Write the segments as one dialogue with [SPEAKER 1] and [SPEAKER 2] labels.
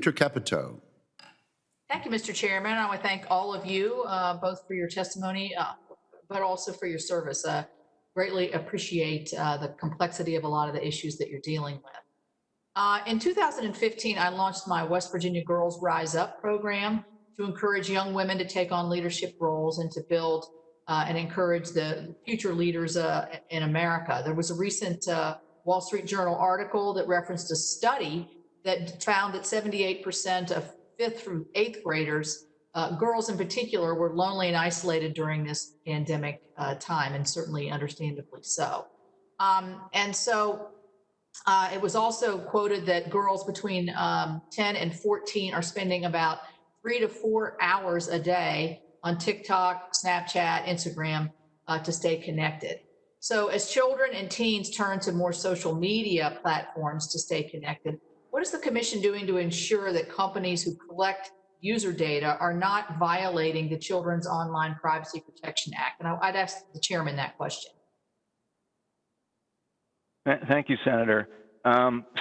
[SPEAKER 1] Mr. Capito.
[SPEAKER 2] Thank you, Mr. Chairman. I want to thank all of you, both for your testimony, but also for your service. Greatly appreciate the complexity of a lot of the issues that you're dealing with. In 2015, I launched my West Virginia Girls Rise Up program to encourage young women to take on leadership roles and to build and encourage the future leaders in America. There was a recent Wall Street Journal article that referenced a study that found that 78% of 5th through 8th graders, girls in particular, were lonely and isolated during this pandemic time, and certainly understandably so. It was also quoted that girls between 10 and 14 are spending about 3 to 4 hours a day on TikTok, Snapchat, Instagram to stay connected. So as children and teens turn to more social media platforms to stay connected, what is the Commission doing to ensure that companies who collect user data are not violating the Children's Online Privacy Protection Act? And I'd ask the Chairman that question.
[SPEAKER 3] Thank you, Senator.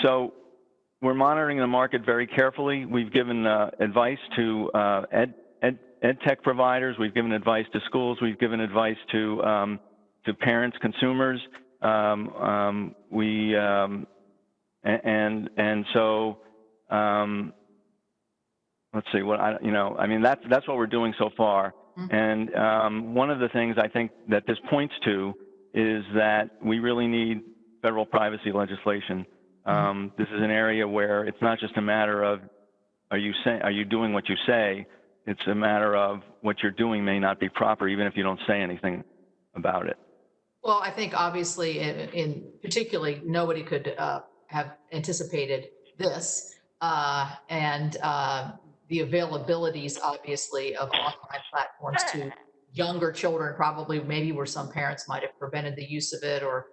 [SPEAKER 3] So we're monitoring the market very carefully. We've given advice to ed tech providers. We've given advice to schools. We've given advice to parents, consumers. Let's see what I mean. That's what we're doing so far. Mm-hmm. And one of the things I think that this points to is that we really need federal privacy legislation. This is an area where it's not just a matter of are you doing what you say? It's a matter of what you're doing may not be proper, even if you don't say anything about it.
[SPEAKER 2] Well, I think obviously, in particularly, nobody could have anticipated this, and the availabilities, obviously, of online platforms to younger children, probably maybe where some parents might have prevented the use of it or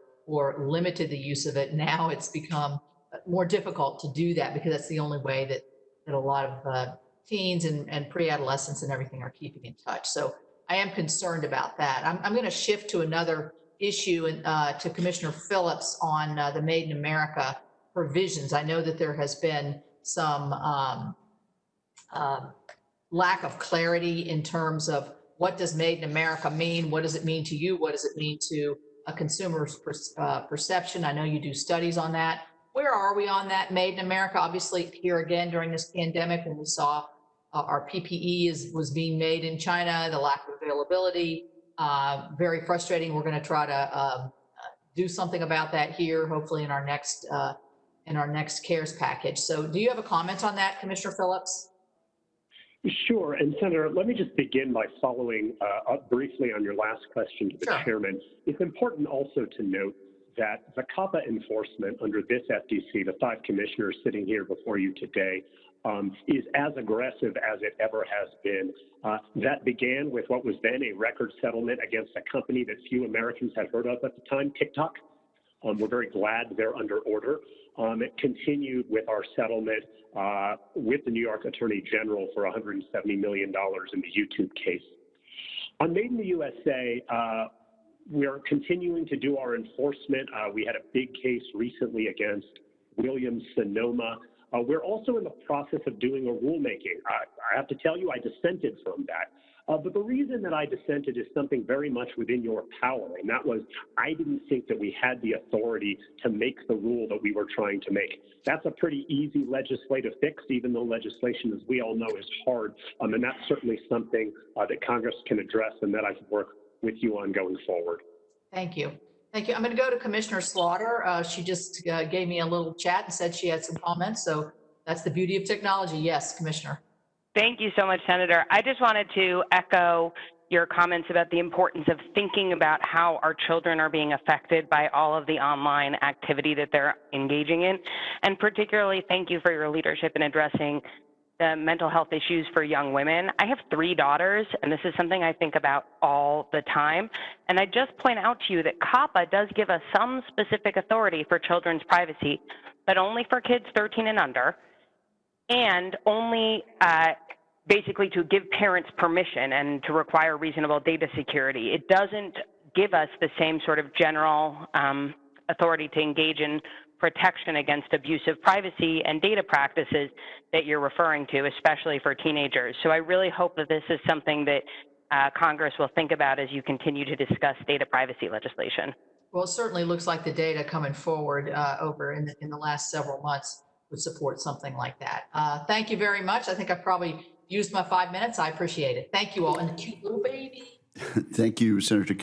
[SPEAKER 2] limited the use of it. Now it's become more difficult to do that because that's the only way that a lot of teens and pre-adolescents and everything are keeping in touch. So I am concerned about that. I'm going to shift to another issue to Commissioner Phillips on the Made in America provisions. I know that there has been some lack of clarity in terms of what does Made in America mean? What does it mean to you? What does it mean to a consumer's perception? I know you do studies on that. Where are we on that Made in America? Obviously, here again during this pandemic, when we saw our PPE was being made in China, the lack of availability, very frustrating. We're going to try to do something about that here, hopefully in our next CARES package. So, do you have a comment on that, Commissioner Phillips?
[SPEAKER 4] Sure. And Senator, let me just begin by following up briefly on your last question to the Chairman. It's important also to note that the COPPA enforcement under this FTC, the 5 commissioners sitting here before you today, is as aggressive as it ever has been. That began with what was then a record settlement against a company that few Americans had heard of at the time, TikTok. We're very glad they're under order. It continued with our settlement with the New York Attorney General for $170 million in the YouTube case. On Made in the USA, we're continuing to do our enforcement. We had a big case recently against Williams-Sonoma. We're also in the process of doing a rulemaking. I have to tell you, I dissented from that. But the reason that I dissented is something very much within your power, and that was I didn't think that we had the authority to make the rule that we were trying to make. That's a pretty easy legislative fix, even though legislation, as we all know, is hard. And that's certainly something that Congress can address and that I can work with you on going forward.
[SPEAKER 2] Thank you. Thank you. I'm going to go to Commissioner Slaughter. She just gave me a little chat and said she had some comments. So that's the beauty of technology. Yes, Commissioner.
[SPEAKER 5] Thank you so much, Senator. I just wanted to echo your comments about the importance of thinking about how our children are being affected by all of the online activity that they're engaging in. And particularly, thank you for your leadership in addressing the mental health issues for young women. I have 3 daughters, and this is something I think about all the time. And I just point out to you that COPPA does give us some specific authority for children's privacy, but only for kids 13 and under, and only basically to give parents permission and to require reasonable data security. It doesn't give us the same sort of general authority to engage in protection against abusive privacy and data practices that you're referring to, especially for teenagers. So I really hope that this is something that Congress will think about as you continue to discuss data privacy legislation.
[SPEAKER 2] Well, it certainly looks like the data coming forward over in the last several months would support something like that. Thank you very much. I think I've probably used my 5 minutes. I appreciate it. Thank you all. And the cute little baby.
[SPEAKER 1] Thank you, Senator